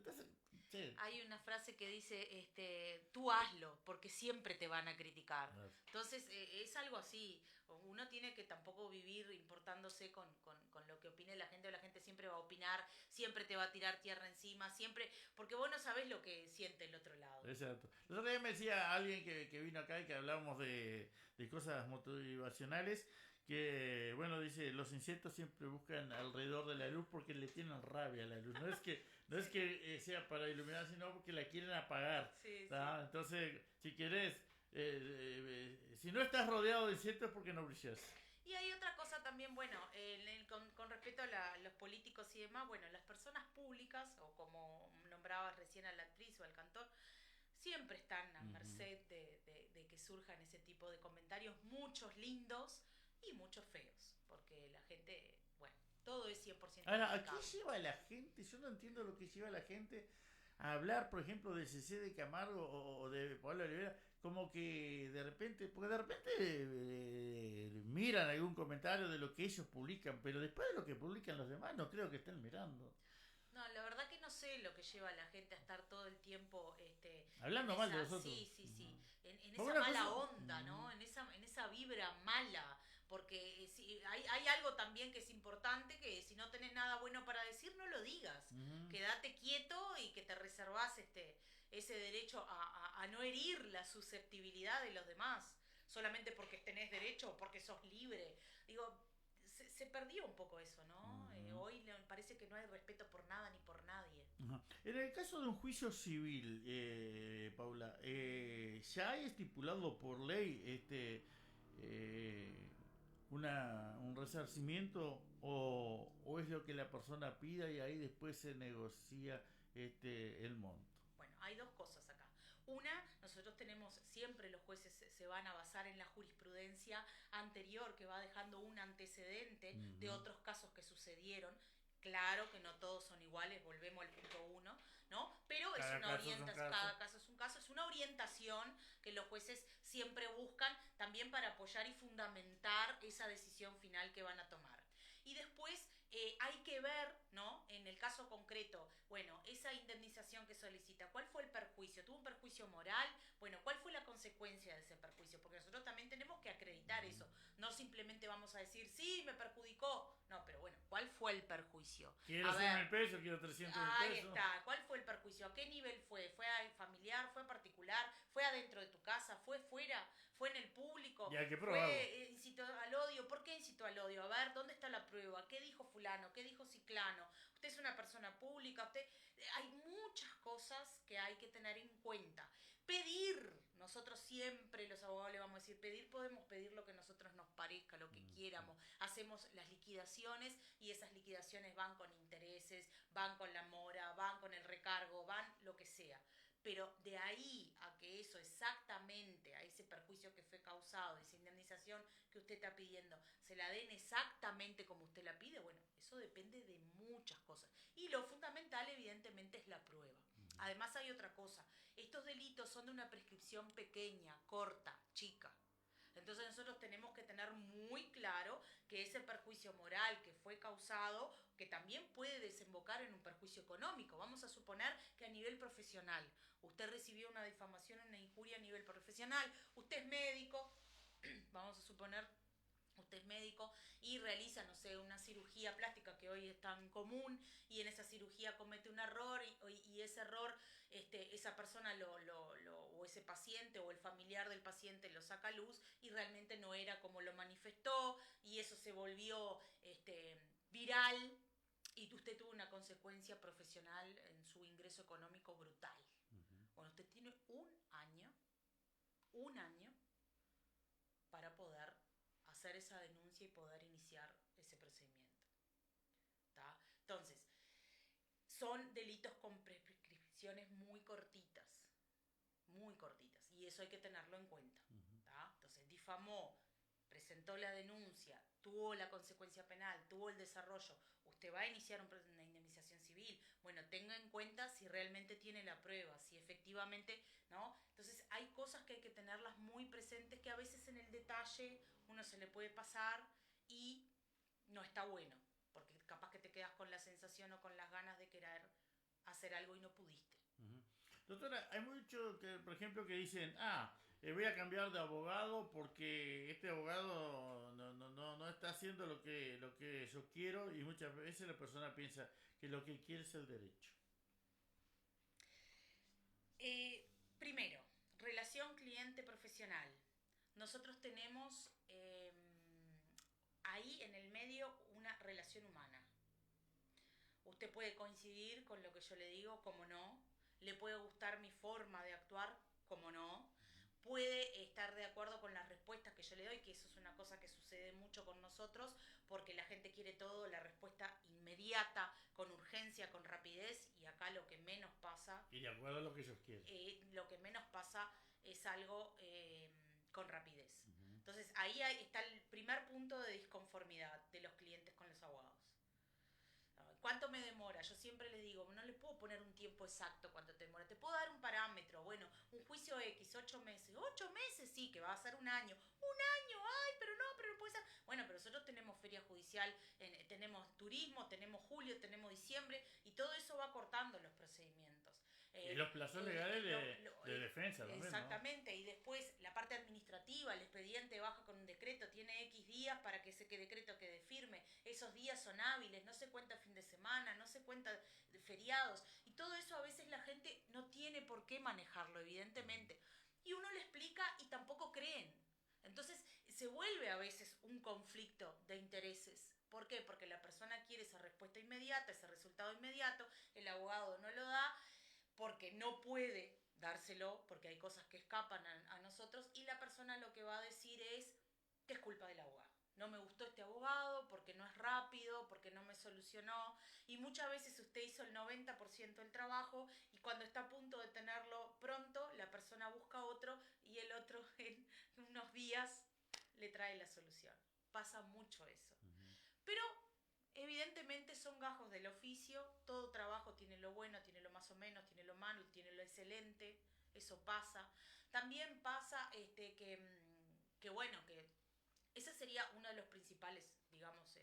sí. Hay una frase que dice, tú hazlo, porque siempre te van a criticar. Entonces, es algo así. Uno tiene que tampoco vivir importándose con lo que opine la gente, o la gente siempre va a opinar, siempre te va a tirar tierra encima, siempre, porque vos no sabés lo que siente el otro lado. Exacto. El otro día me decía alguien que vino acá y que hablábamos de cosas motivacionales, que, bueno, dice, los insectos siempre buscan alrededor de la luz porque le tienen rabia a la luz. No es que sea para iluminar, sino porque la quieren apagar. Sí. Entonces, si querés, si no estás rodeado de insectos es porque no brillas. Y hay otra cosa también, bueno, con respecto a los políticos y demás, bueno, las personas públicas, o como nombrabas recién a la actriz o al cantor, siempre están a merced de que surjan ese tipo de comentarios, muchos lindos y muchos feos, porque la gente, bueno, todo es 100%. Ahora, ¿a qué lleva la gente? Yo no entiendo lo que lleva la gente a hablar, por ejemplo, de Cecé de Camargo o de Paola Olivera, como que de repente, porque de repente vieran algún comentario de lo que ellos publican, pero después de lo que publican los demás no creo que estén mirando. No, la verdad que no sé lo que lleva a la gente a estar todo el tiempo Hablando en mal de esa- nosotros. Sí, sí, sí. En Por esa una mala cosa- onda, ¿no? En esa vibra mala. Porque hay algo también que es importante, que si no tenés nada bueno para decir, no lo digas. Ujú. Quédate quieto y que te reservás ese derecho a no herir la susceptibilidad de los demás. Solamente porque tenés derecho o porque sos libre. Digo, se perdió un poco eso, ¿no? Hoy parece que no hay respeto por nada ni por nadie. Ajá. En el caso de un juicio civil, Paula, ¿ya hay estipulado por ley un resarcimiento o es lo que la persona pida y ahí después se negocia el monto? Bueno, hay dos cosas acá. Una, nosotros tenemos, siempre los jueces se van a basar en la jurisprudencia anterior que va dejando un antecedente de otros casos que sucedieron. Claro que no todos son iguales, volvemos al punto 1, ¿no? Pero es una orientación, cada caso es un caso, es una orientación que los jueces siempre buscan también para apoyar y fundamentar esa decisión final que van a tomar. Y después hay que ver, ¿no? En el caso concreto, bueno, esa indemnización que solicita, ¿cuál fue el perjuicio? ¿Tuvo un perjuicio moral? Bueno, ¿cuál fue la consecuencia de ese perjuicio? Porque nosotros también tenemos que acreditar eso. No simplemente vamos a decir, sí, me perjudicó. No, pero bueno, ¿cuál fue el perjuicio? Quiero 100.000 pesos, quiero 300.000 Ahí pesos. está. ¿Cuál fue el perjuicio? ¿A qué nivel fue? ¿Fue familiar? ¿Fue particular? ¿Fue adentro de tu casa? ¿Fue fuera? ¿Fue en el público? Y hay que probarlo. ¿Fue incitó al odio? ¿Por qué incitó al odio? A ver, ¿dónde está la prueba? ¿Qué dijo fulano? ¿Qué dijo ciclano? ¿Usted es una persona pública? Hay muchas cosas que hay que tener en cuenta. Pedir, nosotros siempre los abogados le vamos a decir, pedir, podemos pedir lo que a nosotros nos parezca, lo que quieramos. Hacemos las liquidaciones y esas liquidaciones van con intereses, van con la mora, van con el recargo, van lo que sea. Pero de ahí a que eso exactamente, a ese perjuicio que fue causado, esa indemnización que usted está pidiendo, se la den exactamente como usted la pide, bueno, eso depende de muchas cosas. Y lo fundamental, evidentemente, es la prueba. Además hay otra cosa, estos delitos son de una prescripción pequeña, corta, chica. Entonces nosotros tenemos que tener muy claro que ese perjuicio moral que fue causado, que también puede desembocar en un perjuicio económico. Vamos a suponer que a nivel profesional, usted recibió una difamación, una injuria a nivel profesional, usted es médico, vamos a suponer, usted es médico y realiza, no sé, una cirugía plástica que hoy es tan común y en esa cirugía comete un error y ese error, esa persona o ese paciente o el familiar del paciente lo saca a luz y realmente no era como lo manifestó y eso se volvió viral y usted tuvo una consecuencia profesional en su ingreso económico brutal. Bueno, usted tiene un año para poder hacer esa denuncia y poder iniciar ese procedimiento. ¿Tá? Entonces, son delitos con prescripciones muy cortitas, y eso hay que tenerlo en cuenta. ¿Tá? Entonces, difamó, presentó la denuncia, tuvo la consecuencia penal, tuvo el desarrollo, usted va a iniciar una indemnización civil, bueno, tenga en cuenta si realmente tiene la prueba, si efectivamente, ¿no? Entonces hay cosas que hay que tenerlas muy presentes que a veces en el detalle uno se le puede pasar y no está bueno, porque capaz que te quedas con la sensación o con las ganas de querer hacer algo y no pudiste. Doctora, hay muchos que, por ejemplo, que dicen, voy a cambiar de abogado porque este abogado no está haciendo lo que yo quiero y muchas veces la persona piensa que lo que quiere es el derecho. Primero, relación cliente-profesional. Nosotros tenemos ahí en el medio una relación humana. Usted puede coincidir con lo que yo le digo, como no. Le puede gustar mi forma de actuar, como no. Puede estar de acuerdo con las respuestas que yo le doy, que eso es una cosa que sucede mucho con nosotros, porque la gente quiere todo, la respuesta inmediata, con urgencia, con rapidez, y acá lo que menos pasa... Y de acuerdo a lo que ellos quieren. Lo que menos pasa es algo con rapidez. Entonces ahí está el primer punto de disconformidad de los clientes con los abogados. ¿Cuánto me demora? Yo siempre les digo, no le puedo poner un tiempo exacto cuánto te demora. Te puedo dar un parámetro. Bueno, un juicio X, 8 meses. 8 meses, sí, que va a ser un año. Un año, ay, pero no puede ser. materia judicial, tenemos turismo, tenemos julio, tenemos diciembre, y todo eso va cortando los procedimientos. Y los plazos legales de defensa también, exactamente, ¿no? y después la parte administrativa, el expediente baja con un decreto, tiene X días para que ese decreto quede firme, esos días son hábiles, no se cuenta fin de semana, no se cuenta de feriados, y todo eso a veces la gente no tiene por qué manejarlo, evidentemente, y uno le explica y tampoco creen. Entonces se vuelve a veces un conflicto de intereses. ¿Por qué? Porque la persona quiere esa respuesta inmediata, ese resultado inmediato, el abogado no lo da, porque no puede dárselo, porque hay cosas que escapan a nosotros, y la persona lo que va a decir es que es culpa del abogado. No me gustó este abogado porque no es rápido, porque no me solucionó, y muchas veces usted hizo el 90% del trabajo y cuando está a punto de tenerlo pronto, la persona busca otro y el otro en unos días le trae la solución. Pasa mucho eso. Pero evidentemente son gajos del oficio, todo trabajo tiene lo bueno, tiene lo más o menos, tiene lo malo, tiene lo excelente, eso pasa. También pasa que bueno, que ese sería uno de los principales, digamos,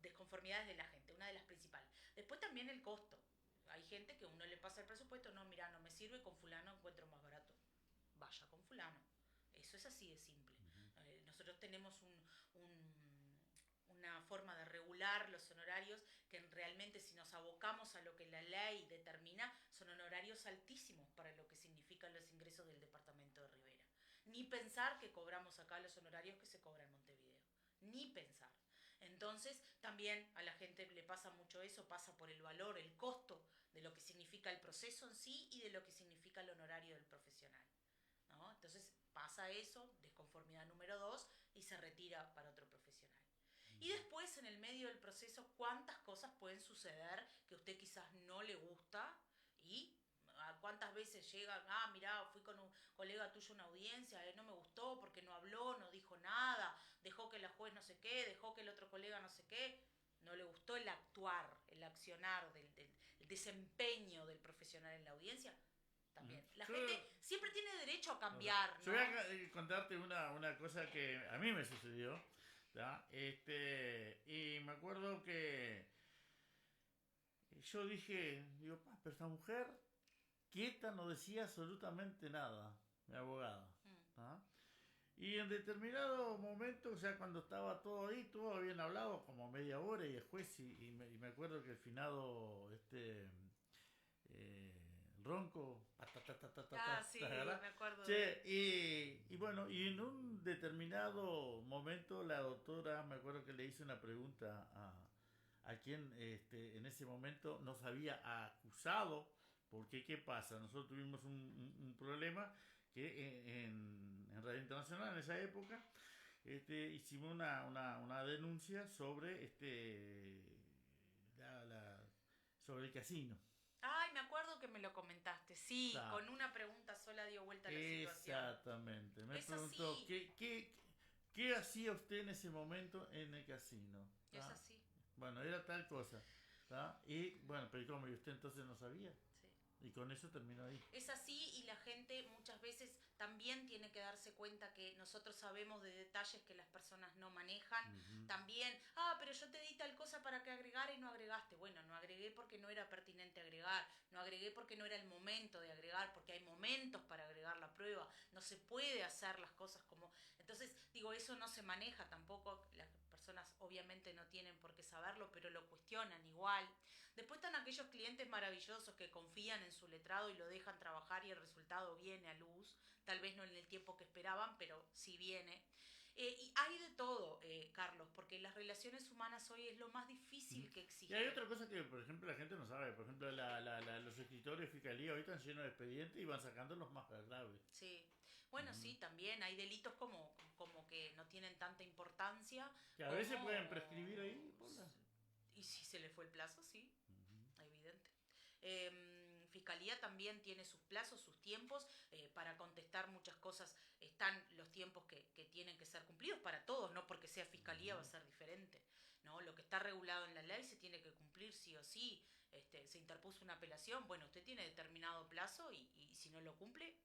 desconformidades de la gente, una de las principales. Después también el costo. Hay gente que uno le pasa el presupuesto, no, mira, no me sirve, con fulano encuentro más barato. Vaya con fulano. Eso es así de simple. Nosotros tenemos una forma de regular los honorarios que realmente si nos abocamos a lo que la ley determina, son honorarios altísimos para lo que significan los ingresos del departamento de Rivera. Ni pensar que cobramos acá los honorarios que se cobran en Montevideo. Ni pensar. Entonces, también a la gente le pasa mucho eso, pasa por el valor, el costo de lo que significa el proceso en sí y de lo que significa el honorario del profesional, ¿no? Entonces, pasa eso, desconformidad número 2, y se retira para otro profesional. Y después, en el medio del proceso, cuántas cosas pueden suceder que a usted quizás no le gusta y cuántas veces llega, mirá, fui con un colega tuyo a una audiencia, no me gustó porque no habló, no dijo nada, dejó que la juez no sé qué, dejó que el otro colega no sé qué. No le gustó el actuar, el accionar, el desempeño del profesional en la audiencia. También. La gente siempre tiene derecho a cambiar, ¿no? Yo voy a contarte una cosa que a mí me sucedió, ¿tá? Y me acuerdo que yo digo, pero esta mujer quieta no decía absolutamente nada, mi abogada, ¿tá? Y en determinado momento, o sea, cuando estaba todo ahí, todos habían hablado como media hora y el juez, y me acuerdo que el finado, Ronco, sí, me acuerdo. Che, y bueno, y en un determinado momento la doctora, me acuerdo que le hizo una pregunta a quien en ese momento nos había acusado, porque ¿qué pasa? Nosotros tuvimos un problema que en Radio Internacional en esa época hicimos una denuncia sobre sobre el casino. Ay, me acuerdo que me lo comentaste, sí, Claro. con una pregunta sola dio vuelta la situación. Exactamente. Me Es preguntó, así. ¿qué hacía usted en ese momento en el casino? Es así. Bueno, era tal cosa. ¿Tá? Y bueno, pero ¿cómo? ¿Y usted entonces no sabía? Sí. Y con eso terminó ahí. Es así y la gente muchas veces también tiene que darse cuenta que nosotros sabemos de detalles que las personas no manejan. También, pero yo te di tal cosa para que agregara y no agregaste. Bueno, no agregué porque no era pertinente agregar, no agregué porque no era el momento de agregar, porque hay momentos para agregar la prueba, no se puede hacer las cosas como... Entonces, digo, eso no se maneja tampoco, las personas obviamente no tienen por qué saberlo, pero lo cuestionan igual. Después están aquellos clientes maravillosos que confían en su letrado y lo dejan trabajar y el resultado viene a luz, tal vez no en el tiempo que esperaban, pero sí viene. Y hay de todo, Carlos, porque las relaciones humanas hoy es lo más difícil que existe. Y hay otra cosa que, por ejemplo, la gente no sabe. Por ejemplo, los escritorios de fiscalía hoy están llenos de expedientes y van sacando los más graves. Sí. Bueno, sí, también hay delitos como que no tienen tanta importancia. Que a veces pueden prescribir ahí. Y si se le fue el plazo, sí, evidente. Fiscalía también tiene sus plazos, sus tiempos, para contestar muchas cosas están los tiempos que tienen que ser cumplidos para todos, no porque sea fiscalía va a ser diferente, ¿no? Lo que está regulado en la ley se tiene que cumplir sí o sí. Se interpuso una apelación, bueno, usted tiene determinado plazo y si no lo cumple,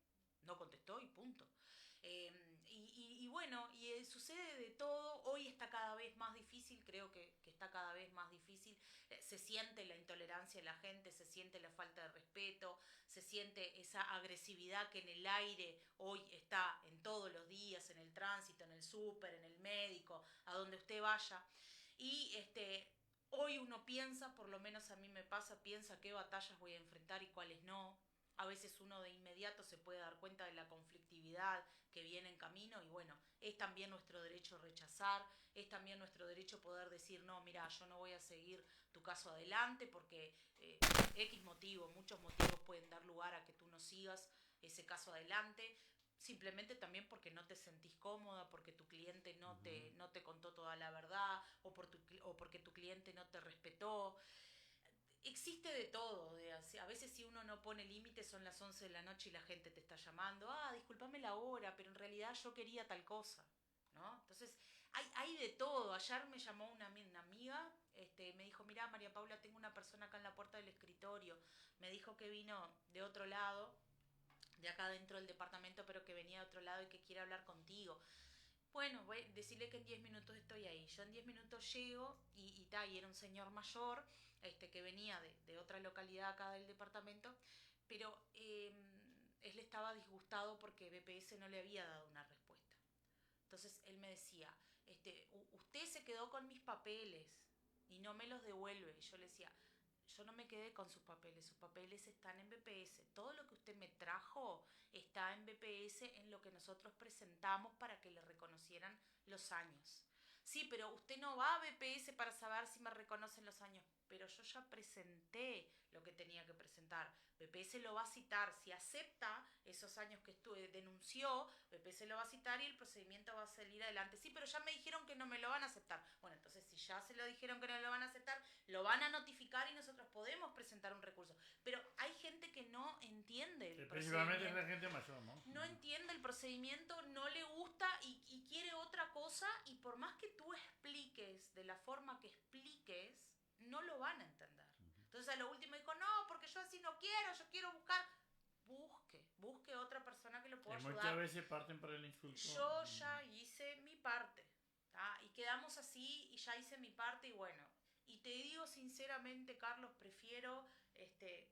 no contestó y punto. Y bueno, sucede de todo. Hoy cada vez más difícil, creo que está cada vez más difícil. Se siente la intolerancia de la gente, se siente la falta de respeto, se siente esa agresividad que en el aire hoy está en todos los días, en el tránsito, en el súper, en el médico, a donde usted vaya. Y hoy uno piensa, por lo menos a mí me pasa, piensa qué batallas voy a enfrentar y cuáles no. A veces uno de inmediato se puede dar cuenta de la conflictividad que viene en camino y bueno, es también nuestro derecho rechazar, es también nuestro derecho poder decir, no, mira, yo no voy a seguir tu caso adelante porque X motivo, muchos motivos pueden dar lugar a que tú no sigas ese caso adelante, simplemente también porque no te sentís cómoda, porque tu cliente no te contó toda la verdad o porque tu cliente no te respetó. Existe de todo, a veces si uno no pone límites son las 11 de la noche y la gente te está llamando, discúlpame la hora, pero en realidad yo quería tal cosa, ¿no? Entonces hay de todo. Ayer me llamó una amiga, me dijo, mira María Paula, tengo una persona acá en la puerta del escritorio, me dijo que vino de otro lado, de acá dentro del departamento, pero que venía de otro lado y que quiere hablar contigo. Bueno, voy a decirle que en 10 minutos estoy ahí. Yo en 10 minutos llego y era un señor mayor que venía de otra localidad acá del departamento, pero él estaba disgustado porque BPS no le había dado una respuesta. Entonces él me decía, usted se quedó con mis papeles y no me los devuelve. Y yo le decía, yo no me quedé con sus papeles están en BPS. Todo lo que usted me trajo está en BPS, en lo que nosotros presentamos para que le reconocieran los años. Sí, pero usted no va a BPS para saber si me reconocen los años. Pero yo ya presenté lo que tenía que presentar. BPS lo va a citar. Si acepta esos años que denunció, BPS lo va a citar y el procedimiento va a salir adelante. Sí, pero ya me dijeron que no me lo van a aceptar. Bueno, entonces si ya se lo dijeron que no lo van a aceptar, lo van a notificar y nosotros podemos presentar un recurso. Pero hay gente que no entiende el principalmente procedimiento. es la gente mayor, ¿no? No entiende el procedimiento, no le gusta y quiere otra cosa, y por más que tú expliques de la forma que expliques, no lo van a entender. Entonces a lo último dijo, no, porque yo así no quiero, yo quiero buscar. Busque otra persona que lo pueda ayudar. Muchas veces parten para el insulto. Yo ya hice mi parte, ¿tá? Y quedamos así y ya hice mi parte y bueno. Y te digo sinceramente, Carlos, prefiero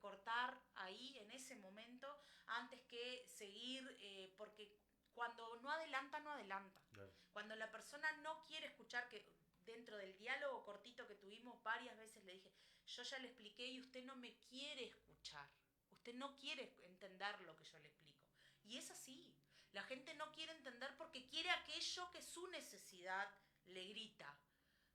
cortar ahí en ese momento antes que seguir, porque cuando no adelanta, no adelanta. Claro. Cuando la persona no quiere escuchar, que dentro del diálogo cortito que tuvimos varias veces le dije, yo ya le expliqué y usted no me quiere escuchar. Usted no quiere entender lo que yo le explico. Y es así. La gente no quiere entender porque quiere aquello que su necesidad le grita.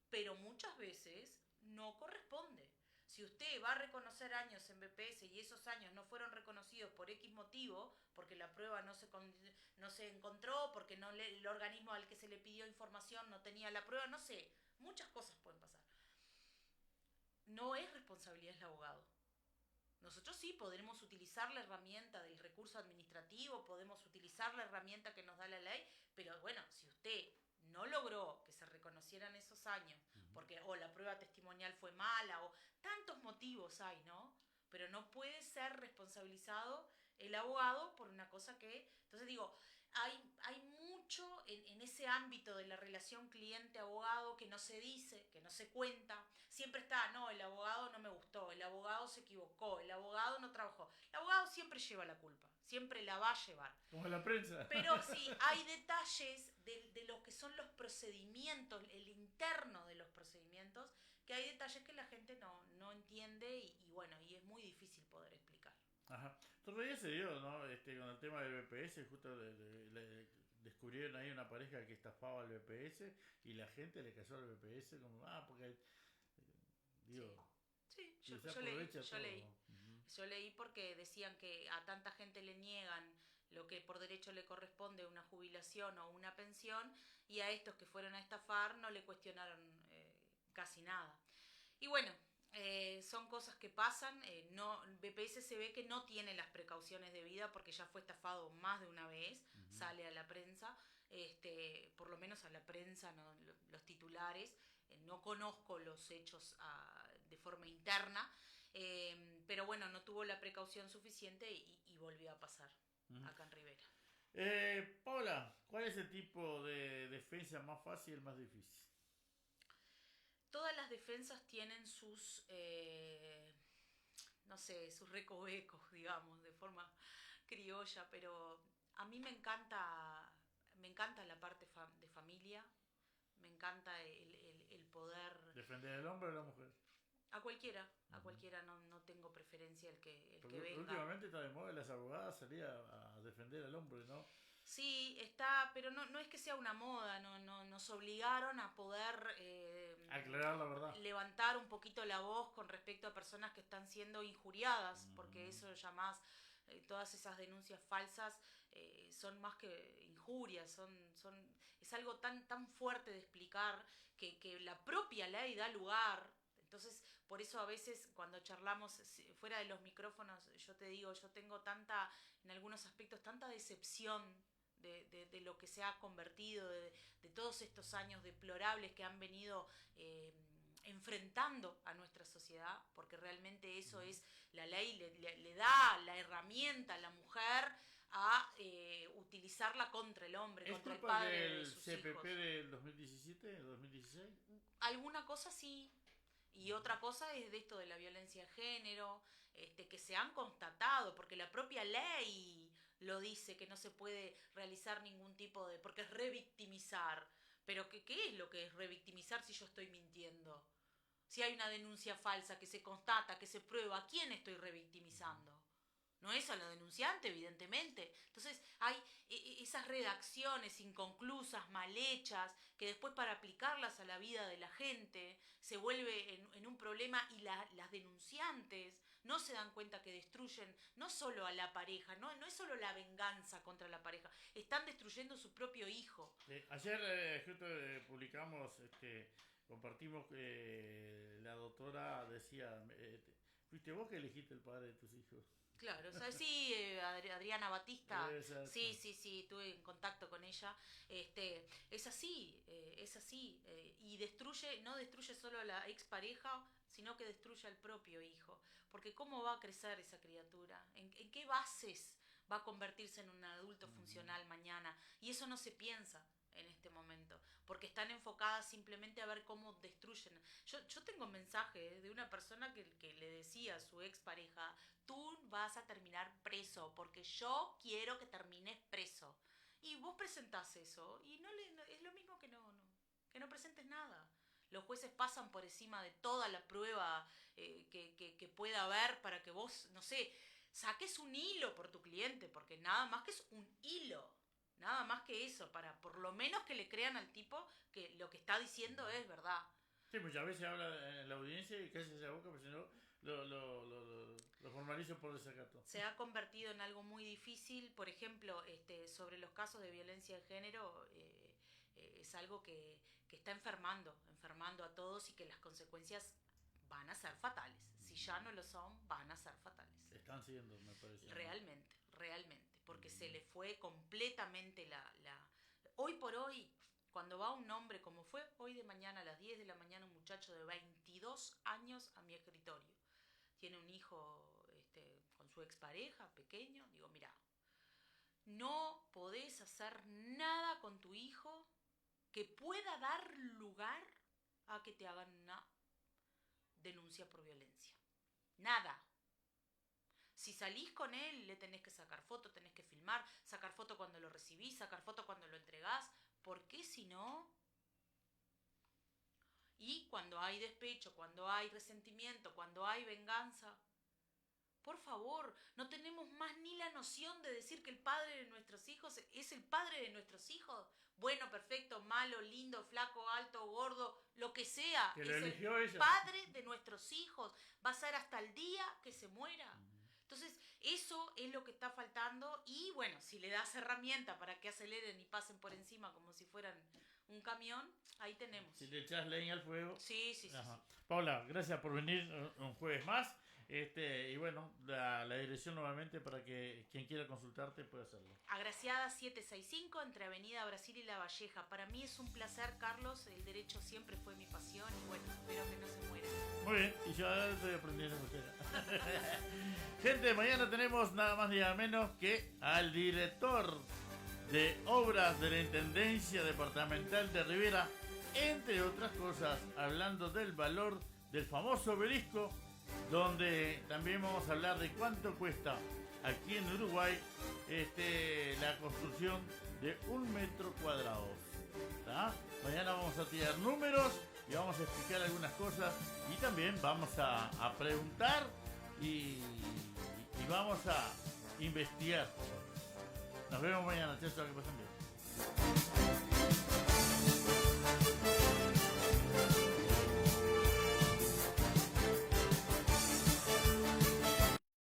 Pero muchas veces no corresponde. Si usted va a reconocer años en BPS y esos años no fueron reconocidos por X motivo, porque la prueba no se encontró, porque el organismo al que se le pidió información no tenía la prueba, no sé, muchas cosas pueden pasar. No es responsabilidad del abogado. Nosotros sí podremos utilizar la herramienta del recurso administrativo, podemos utilizar la herramienta que nos da la ley, pero bueno, si usted no logró que se reconocieran esos años, porque o la prueba testimonial fue mala, o tantos motivos hay, ¿no? Pero no puede ser responsabilizado el abogado por una cosa que... Entonces digo, hay mucho en ese ámbito de la relación cliente-abogado que no se dice, que no se cuenta. Siempre está, no, el abogado no me gustó, el abogado se equivocó, el abogado no trabajó. El abogado siempre lleva la culpa, siempre la va a llevar. Como la prensa. Pero sí, hay detalles de lo que son los procedimientos, el interno de los procedimientos, que hay detalles que la gente no entiende y bueno, y es muy difícil poder explicar. Ajá. Todavía se dio, ¿no? Con el tema del BPS, justo descubrieron ahí una pareja que estafaba al BPS y la gente le cayó al BPS como, porque... digo, sí, yo leí. Yo leí porque decían que a tanta gente le niegan lo que por derecho le corresponde, una jubilación o una pensión, y a estos que fueron a estafar no le cuestionaron casi nada. Y bueno, son cosas que pasan. BPS se ve que no tiene las precauciones debidas porque ya fue estafado más de una vez, sale a la prensa, por lo menos a la prensa, ¿no? Los titulares, no conozco los hechos de forma interna, pero bueno, no tuvo la precaución suficiente y volvió a pasar acá en Rivera. Paula, ¿cuál es el tipo de defensa más fácil y el más difícil? defensas tienen sus, no sé, sus recovecos, digamos, de forma criolla, pero a mí me encanta la parte de familia, me encanta el poder... ¿Defender al hombre o a la mujer? A cualquiera, no tengo preferencia el que Porque venga. últimamente está de moda las abogadas salir a defender al hombre, ¿no? Sí, está, pero no es que sea una moda, no nos obligaron a poder Aclarar la verdad. levantar un poquito la voz con respecto a personas que están siendo injuriadas, porque eso ya más, todas esas denuncias falsas son más que injurias, es algo tan fuerte de explicar que la propia ley da lugar. Entonces, por eso a veces cuando charlamos fuera de los micrófonos, yo te digo, yo tengo en algunos aspectos, tanta decepción de lo que se ha convertido, de todos estos años deplorables que han venido enfrentando a nuestra sociedad, porque realmente eso es, la ley le da la herramienta a la mujer a utilizarla contra el hombre, ¿Es contra el culpa padre de del sus CPP hijos. del 2017, 2016? Alguna cosa sí, y otra cosa es de esto de la violencia de género, que se han constatado, porque la propia ley lo dice, que no se puede realizar ningún tipo de... porque es revictimizar. Pero ¿qué es lo que es revictimizar si yo estoy mintiendo? Si hay una denuncia falsa que se constata, que se prueba, ¿a quién estoy revictimizando? No es a la denunciante, evidentemente. Entonces hay esas redacciones inconclusas, mal hechas, que después para aplicarlas a la vida de la gente se vuelve en un problema, y las denunciantes no se dan cuenta que destruyen no solo a la pareja, no es solo la venganza contra la pareja, están destruyendo su propio hijo. Ayer justo publicamos, compartimos que la doctora decía, fuiste vos que elegiste el padre de tus hijos. Claro, o sea, sí, Adriana Batista, Exacto. sí, estuve en contacto con ella. Es así, y no destruye solo a la expareja, sino que destruye al propio hijo. Porque ¿cómo va a crecer esa criatura? ¿En qué bases va a convertirse en un adulto funcional mañana? Y eso no se piensa en este momento, porque están enfocadas simplemente a ver cómo destruyen. Yo tengo un mensaje de una persona que le decía a su expareja: tú vas a terminar preso, porque yo quiero que termines preso. Y vos presentás eso, y es lo mismo que no presentes nada. Los jueces pasan por encima de toda la prueba que pueda haber para que vos, no sé, saques un hilo por tu cliente, porque nada más que es un hilo. Nada más que eso, para por lo menos que le crean al tipo que lo que está diciendo es verdad. Sí, muchas veces habla en la audiencia y casi se boca, pero si no, lo formalizo por desacato. Se ha convertido en algo muy difícil. Por ejemplo, sobre los casos de violencia de género, es algo que está enfermando a todos, y que las consecuencias van a ser fatales. Si ya no lo son, van a ser fatales. Están siendo, me parece. Realmente, porque se le fue completamente Hoy por hoy, cuando va un hombre, como fue hoy de mañana a las 10 de la mañana, un muchacho de 22 años a mi escritorio, tiene un hijo con su expareja, pequeño, digo, mira, no podés hacer nada con tu hijo que pueda dar lugar a que te hagan una denuncia por violencia. Nada. Si salís con él, le tenés que sacar foto, tenés que filmar, sacar foto cuando lo recibís, sacar foto cuando lo entregás, porque si no... Y cuando hay despecho, cuando hay resentimiento, cuando hay venganza, por favor, no tenemos más ni la noción de decir que el padre de nuestros hijos es el padre de nuestros hijos. Bueno, perfecto, malo, lindo, flaco, alto, gordo, lo que sea. Que es lo eligió el ella. padre de nuestros hijos. Va a ser hasta el día que se muera. Entonces, eso es lo que está faltando. Y bueno, si le das herramienta para que aceleren y pasen por encima como si fueran un camión, ahí tenemos. Si le echas leña al fuego. Sí. Paula, gracias por venir un jueves más. Y bueno, la dirección nuevamente para que quien quiera consultarte pueda hacerlo. Agraciada 765, entre Avenida Brasil y La Valleja. Para mí es un placer, Carlos. El derecho siempre fue mi pasión y bueno, espero que no se muera. Muy bien, y yo ahora estoy aprendiendo con usted. Gente, mañana tenemos nada más ni nada menos que al director de obras de la Intendencia Departamental de Rivera, entre otras cosas, hablando del valor del famoso obelisco, donde también vamos a hablar de cuánto cuesta aquí en Uruguay la construcción de 1 metro cuadrado. ¿Tá? Mañana vamos a tirar números y vamos a explicar algunas cosas y también vamos a preguntar y vamos a investigar. Nos vemos mañana, chao, que pasen bien.